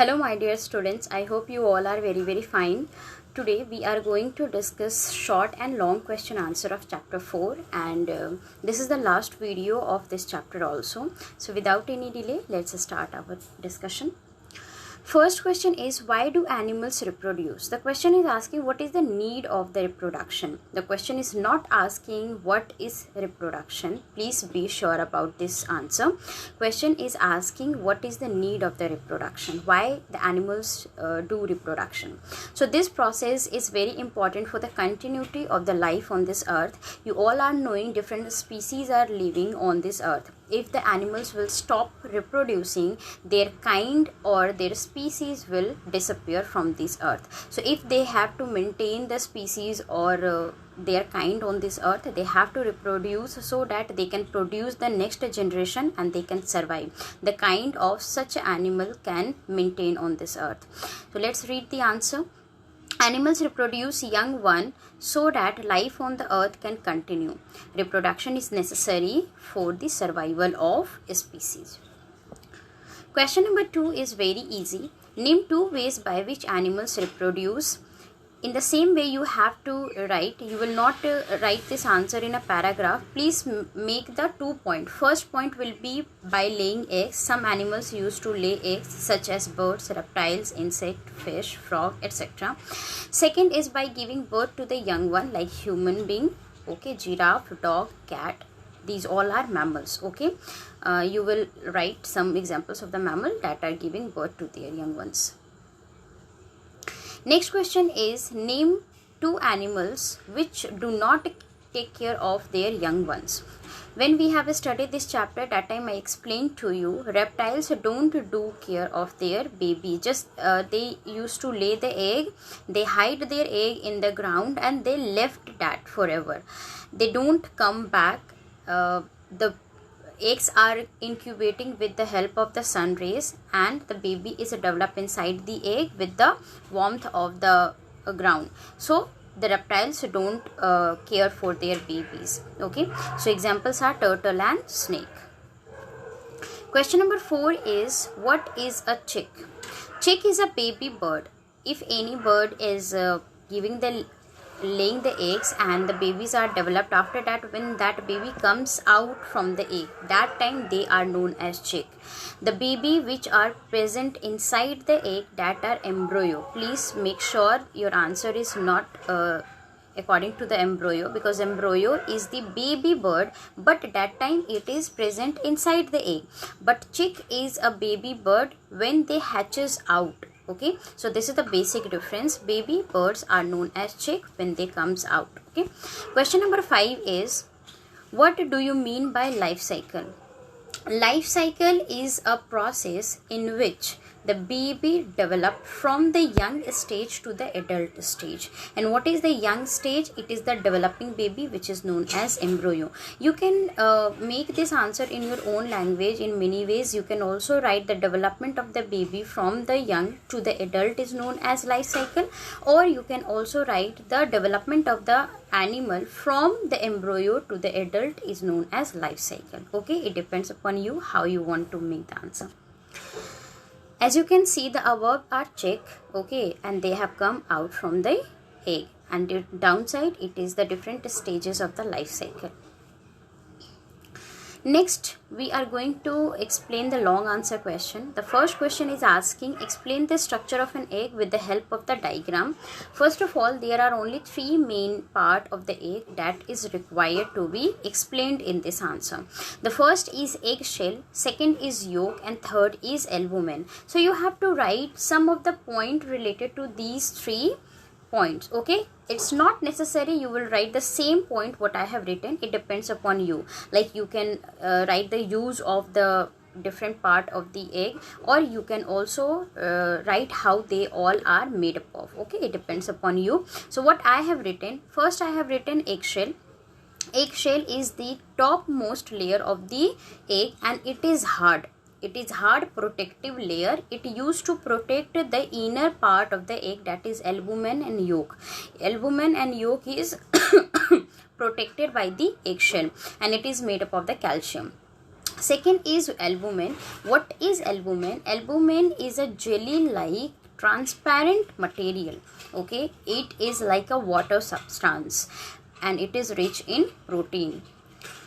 Hello my dear students, I hope you all are very fine. Today we are going to discuss short and long question answer of chapter 4 and this is the last video of this chapter also. So without any delay, let's start our discussion. First question is, why do animals reproduce? The question is asking what is the need of the reproduction. The question is not asking what is reproduction. Please be sure about this answer. Question is asking what is the need of the reproduction. Why the animals do reproduction. So this process is very important for the continuity of the life on this earth. You all are knowing different species are living on this earth. If the animals will stop reproducing, their kind or their species will disappear from this earth. So if they have to maintain the species or their kind on this earth, they have to reproduce so that they can produce the next generation and they can survive. The kind of such animal can maintain on this earth. So let's read the answer. Animals reproduce young one so that life on the earth can continue. Reproduction is necessary for the survival of a species. Question number 2 is very easy. Name 2 ways by which animals reproduce. In the same way you have to write, you will not write this answer in a paragraph. Please make the 2 points. First point will be by laying eggs. Some animals used to lay eggs such as birds, reptiles, insect, fish, frog, etc. Second is by giving birth to the young one like human being, okay, giraffe, dog, cat. These all are mammals, okay. You will write some examples of the mammal that are giving birth to their young ones. Next question is, name 2 animals which do not take care of their young ones. When we have studied this chapter, that time I explained to you, reptiles don't do care of their baby. Just they used to lay the egg, they hide their egg in the ground and they left that forever. They don't come back. The eggs are incubating with the help of the sun rays and the baby is developed inside the egg with the warmth of the ground. So the reptiles don't care for their babies, okay. So examples are turtle and snake. Question number 4 is, what is a chick? Chick is a baby bird. If any bird is laying the eggs and the babies are developed, after that when that baby comes out from the egg, that time they are known as chick. The baby which are present inside the egg, that are embryo. Please make sure your answer is not according to the embryo, because embryo is the baby bird but that time it is present inside the egg, but chick is a baby bird when they hatches out. Okay, so this is the basic difference. Baby birds are known as chick when they comes out. Okay, question number 5 is, what do you mean by life cycle? Life cycle is a process in which the baby developed from the young stage to the adult stage. And what is the young stage? It is the developing baby, which is known as embryo. You can make this answer in your own language in many ways. You can also write the development of the baby from the young to the adult is known as life cycle, or you can also write the development of the animal from the embryo to the adult is known as life cycle. Okay, it depends upon you how you want to make the answer. As you can see, the above are chick, okay, and they have come out from the egg, and the downside, it is the different stages of the life cycle. Next, we are going to explain the long answer question. The first question is asking, explain the structure of an egg with the help of the diagram. First of all, there are only 3 main part of the egg that is required to be explained in this answer. The first is eggshell, second is yolk, and third is albumen. So you have to write some of the point related to these 3 points, okay. It's not necessary you will write the same point what I have written. It depends upon you. Like you can write the use of the different part of the egg, or you can also write how they all are made up of, okay. It depends upon you. So what I have written, first I have written eggshell. Eggshell is the topmost layer of the egg and it is hard. It is hard protective layer. It used to protect the inner part of the egg, that is albumen and yolk. Albumen and yolk is protected by the eggshell and it is made up of the calcium. Second is albumin. What is albumin? Albumin is a jelly like transparent material. Okay, it is like a water substance and it is rich in protein.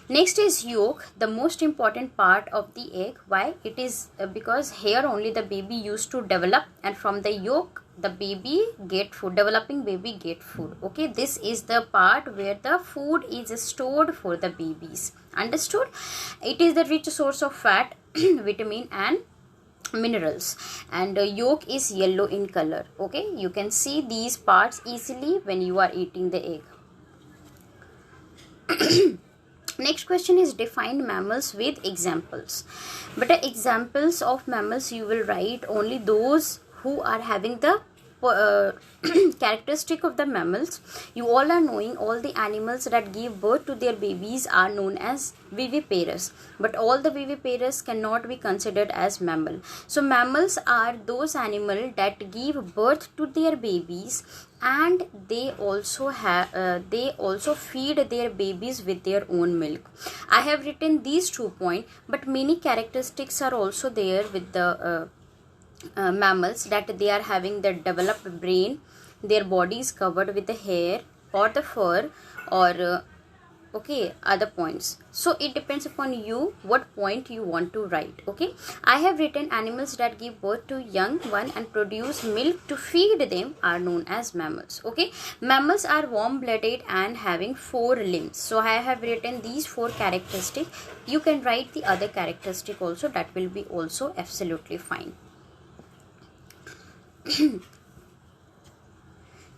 Next is yolk, the most important part of the egg. Why? It is because here only the baby used to develop, and from the yolk the baby get food, developing baby get food. Okay, this is the part where the food is stored for the babies. Understood? It is the rich source of fat, vitamin and minerals, and yolk is yellow in color. Okay, you can see these parts easily when you are eating the egg. Next question is define mammals with examples. But the examples of mammals you will write only those who are having the characteristic of the mammals. You all are knowing all the animals that give birth to their babies are known as viviparous, but all the viviparous cannot be considered as mammal. So mammals are those animals that give birth to their babies, and they also feed their babies with their own milk. I have written these 2 points, but many characteristics are also there with the mammals, that they are having the developed brain, their body is covered with the hair or the fur, or other points. So it depends upon you what point you want to write. Okay, I have written animals that give birth to young one and produce milk to feed them are known as mammals. Okay, mammals are warm-blooded and having 4 limbs. So I have written these 4 characteristics. You can write the other characteristic also, that will be also absolutely fine.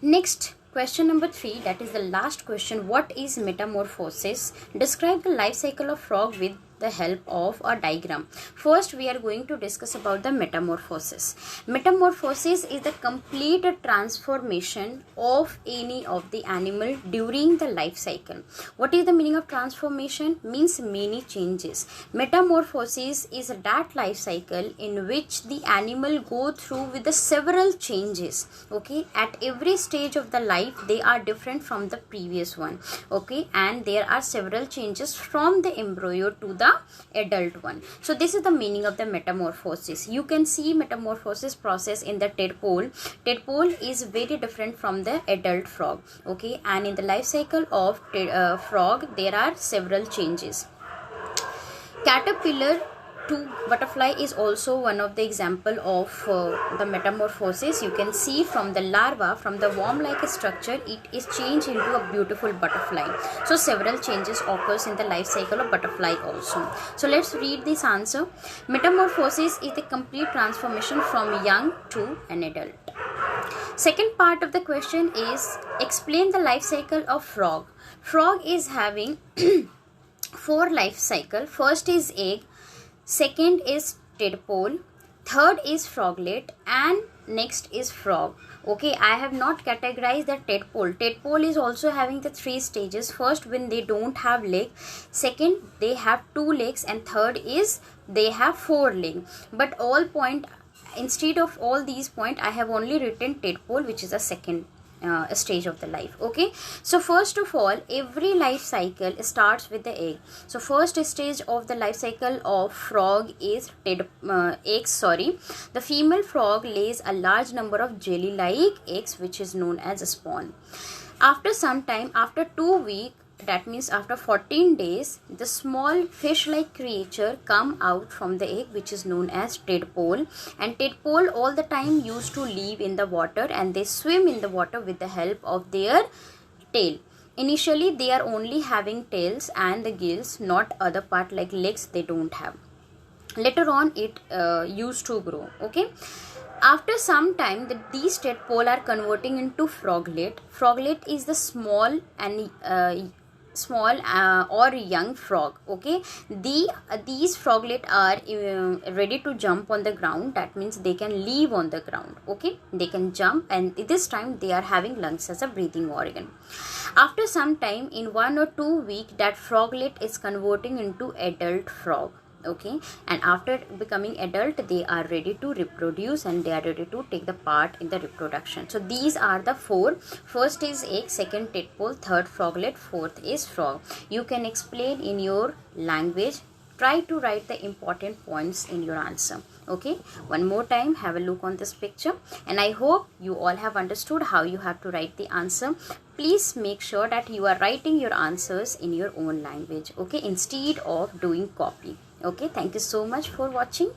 Next, question number 3, that is the last question. What is metamorphosis? Describe the life cycle of frog with the help of a diagram. First, we are going to discuss about the metamorphosis. Metamorphosis is the complete transformation of any of the animal during the life cycle. What is the meaning of transformation? Means many changes. Metamorphosis is that life cycle in which the animal go through with the several changes. Okay, at every stage of the life they are different from the previous one. Okay, and there are several changes from the embryo to the adult one. So this is the meaning of the metamorphosis. You can see metamorphosis process in the tadpole. Tadpole is very different from the adult frog. Okay, and in the life cycle of frog there are several changes. Caterpillar to butterfly is also one of the example of the metamorphosis. You can see from the larva, from the worm-like structure, it is changed into a beautiful butterfly. So several changes occurs in the life cycle of butterfly also. So let's read this answer. Metamorphosis is the complete transformation from young to an adult. Second part of the question is explain the life cycle of frog. Frog is having 4 life cycle. First is egg, second is tadpole, third is froglet, and next is frog. Okay, I have not categorized the tadpole. Tadpole is also having the 3 stages. First, when they don't have leg, second they have 2 legs, and third is they have 4 legs. But all point, instead of all these point, I have only written tadpole, which is a second stage of the life. Okay, so first of all, every life cycle starts with the egg. So first stage of the life cycle of frog is eggs. The female frog lays a large number of jelly like eggs, which is known as a spawn. After some time, after 2 weeks, that means after 14 days, the small fish-like creature come out from the egg, which is known as tadpole. And tadpole all the time used to live in the water, and they swim in the water with the help of their tail. Initially, they are only having tails and the gills, not other part like legs they don't have. Later on, it used to grow. Okay. After some time, these tadpole are converting into froglet. Froglet is the small and or young frog. Okay, these froglet are ready to jump on the ground. That means they can live on the ground. Okay, they can jump, and this time they are having lungs as a breathing organ. After some time, in 1 or 2 weeks, that froglet is converting into adult frog. Okay, and after becoming adult, they are ready to reproduce, and they are ready to take the part in the reproduction. So these are the 4. First is egg, second tadpole, third froglet, fourth is frog. You can explain in your language try to write the important points in your answer. Okay, one more time, have a look on this picture, and I hope you all have understood how you have to write the answer. Please make sure that you are writing your answers in your own language, okay, instead of doing copy. Okay, thank you so much for watching.